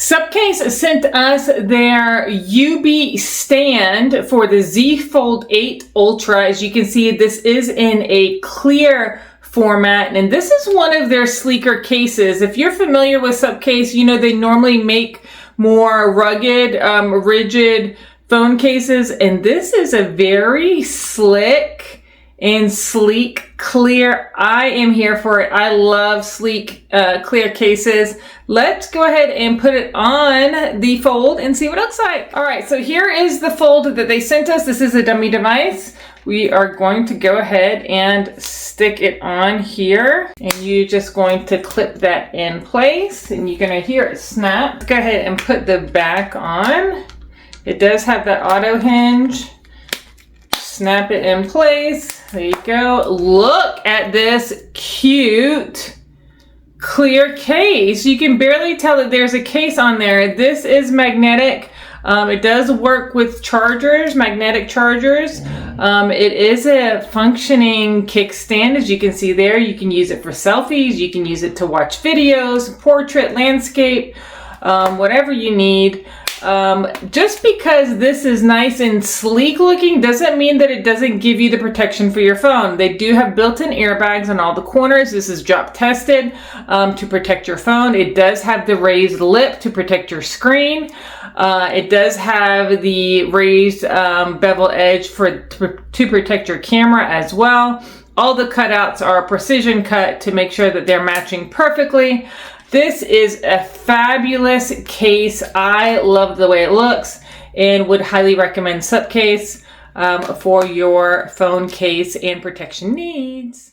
SUPCASE sent us their UB stand for the Z Fold 8 Ultra. As you can see, this is in a clear format, and this is one of their sleeker cases. If you're familiar with SUPCASE, you know they normally make more rugged, rigid phone cases, and this is a very slick and sleek, clear. I am here for it. I love sleek, clear cases. Let's go ahead and put it on the Fold and see what it looks like. All right, so here is the Fold that they sent us. This is a dummy device. We are going to go ahead and stick it on here, and you're just going to clip that in place, and you're gonna hear it snap. Let's go ahead and put the back on. It does have that auto hinge. Snap it in place. There you go. Look at this cute clear case. You can barely tell that there's a case on there. This is magnetic. It does work with chargers, magnetic chargers. It is a functioning kickstand, as you can see there. You can use it for selfies. You can use it to watch videos, portrait, landscape, whatever you need. Just because this is nice and sleek looking doesn't mean that it doesn't give you the protection for your phone. They do have built-in airbags on all the corners. This is drop tested to protect your phone. It does have the raised lip to protect your screen. It does have the raised bevel edge to protect your camera as well. All the cutouts are precision cut to make sure that they're matching perfectly. This is a fabulous case. I love the way it looks and would highly recommend SUPCASE for your phone case and protection needs.